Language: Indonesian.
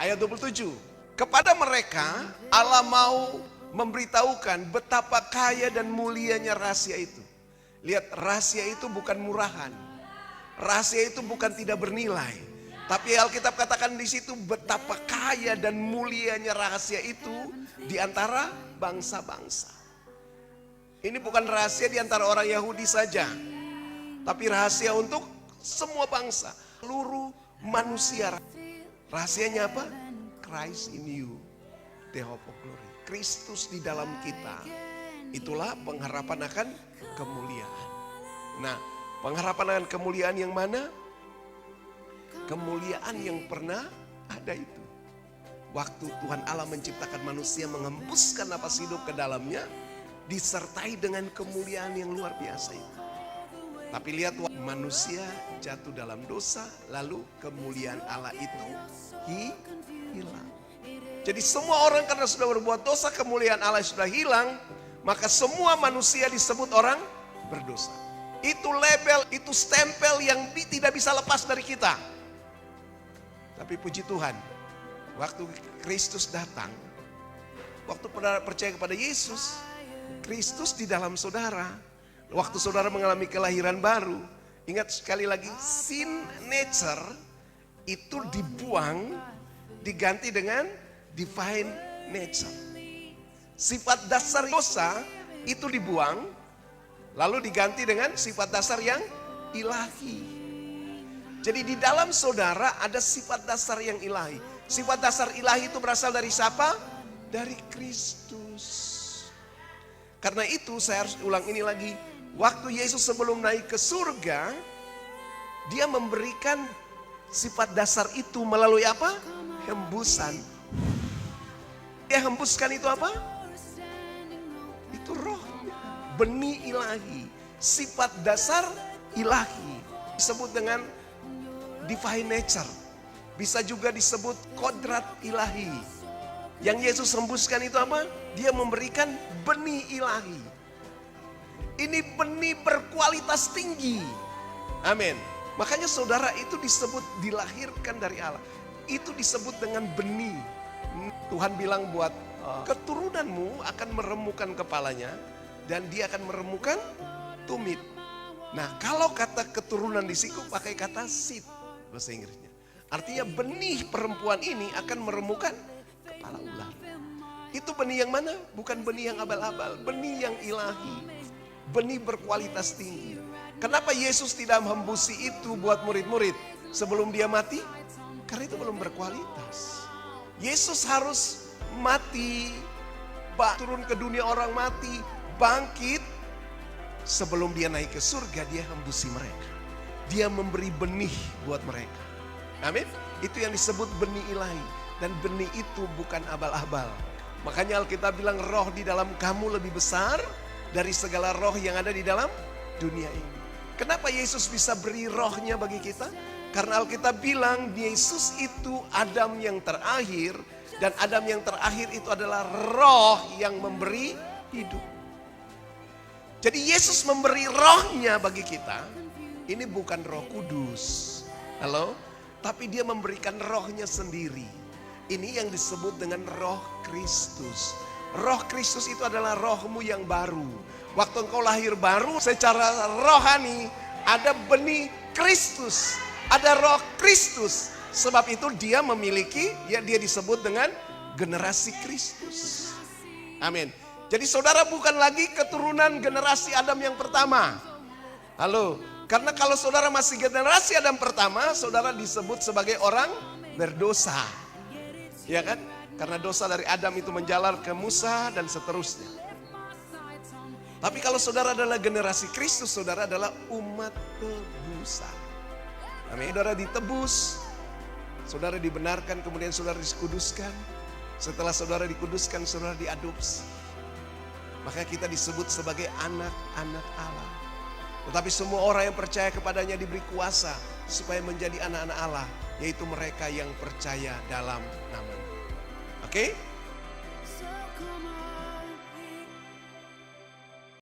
Ayat 27. Kepada mereka Allah mau memberitahukan betapa kaya dan mulianya rahasia itu. Lihat, rahasia itu bukan murahan. Rahasia itu bukan tidak bernilai. Tapi Alkitab katakan di situ betapa kaya dan mulianya rahasia itu di antara bangsa-bangsa. Ini bukan rahasia di antara orang Yahudi saja, tapi rahasia untuk semua bangsa, seluruh manusia. Rahasianya apa? Christ in you, the hope of glory. Kristus di dalam kita. Itulah pengharapan akan kemuliaan. Nah, pengharapan akan kemuliaan yang mana? Kemuliaan yang pernah ada itu. Waktu Tuhan Allah menciptakan manusia, menghembuskan napas hidup ke dalamnya, disertai dengan kemuliaan yang luar biasa itu. Tapi lihat, manusia jatuh dalam dosa, lalu kemuliaan Allah itu hilang. Jadi semua orang karena sudah berbuat dosa, kemuliaan Allah sudah hilang, maka semua manusia disebut orang berdosa. Itu label, itu stempel yang tidak bisa lepas dari kita. Tapi puji Tuhan, waktu Kristus datang, waktu percaya kepada Yesus, Kristus di dalam saudara. Waktu saudara mengalami kelahiran baru, ingat sekali lagi, sin nature itu dibuang, diganti dengan divine nature. Sifat dasar dosa itu dibuang, lalu diganti dengan sifat dasar yang ilahi. Jadi di dalam saudara ada sifat dasar yang ilahi. Sifat dasar ilahi itu berasal dari siapa? Dari Kristus. Karena itu saya harus ulang ini lagi. Waktu Yesus sebelum naik ke surga, dia memberikan sifat dasar itu melalui apa? Hembusan. Dia hembuskan itu apa? Itu roh, benih ilahi, sifat dasar ilahi. Disebut dengan divine nature. Bisa juga disebut kodrat ilahi. Yang Yesus hembuskan itu apa? Dia memberikan benih ilahi. Ini benih berkualitas tinggi. Amin. Makanya saudara itu disebut dilahirkan dari Allah. Itu disebut dengan benih. Tuhan bilang buat keturunanmu akan meremukan kepalanya dan dia akan meremukan tumit. Nah, kalau kata keturunan di situ pakai kata seed bahasa Inggrisnya. Artinya benih perempuan ini akan meremukan kepala ular. Itu benih yang mana? Bukan benih yang abal-abal, benih yang ilahi. Benih berkualitas tinggi. Kenapa Yesus tidak menghembusi itu buat murid-murid sebelum dia mati? Karena itu belum berkualitas. Yesus harus mati, turun ke dunia orang mati, bangkit. Sebelum dia naik ke surga, dia hembusi mereka. Dia memberi benih buat mereka. Amin. Itu yang disebut benih ilahi. Dan benih itu bukan abal-abal. Makanya Alkitab bilang roh di dalam kamu lebih besar dari segala roh yang ada di dalam dunia ini. Kenapa Yesus bisa beri rohnya bagi kita? Karena Alkitab bilang Yesus itu Adam yang terakhir. Dan Adam yang terakhir itu adalah roh yang memberi hidup. Jadi Yesus memberi rohnya bagi kita. Ini bukan Roh Kudus. Halo? Tapi dia memberikan rohnya sendiri. Ini yang disebut dengan Roh Kristus. Roh Kristus itu adalah rohmu yang baru. Waktu engkau lahir baru, secara rohani ada benih Kristus, ada roh Kristus. Sebab itu dia memiliki, ya dia disebut dengan generasi Kristus. Amin. Jadi saudara bukan lagi keturunan generasi Adam yang pertama. Halo, karena kalau saudara masih generasi Adam pertama, saudara disebut sebagai orang berdosa. Ya kan? Karena dosa dari Adam itu menjalar ke Musa dan seterusnya. Tapi kalau saudara adalah generasi Kristus, saudara adalah umat tebusan. Amin. Saudara ditebus, saudara dibenarkan, kemudian saudara dikuduskan. Setelah saudara dikuduskan, saudara diadopsi. Maka kita disebut sebagai anak-anak Allah. Tetapi semua orang yang percaya kepadanya diberi kuasa supaya menjadi anak-anak Allah, yaitu mereka yang percaya dalam nama-Nya. Oke?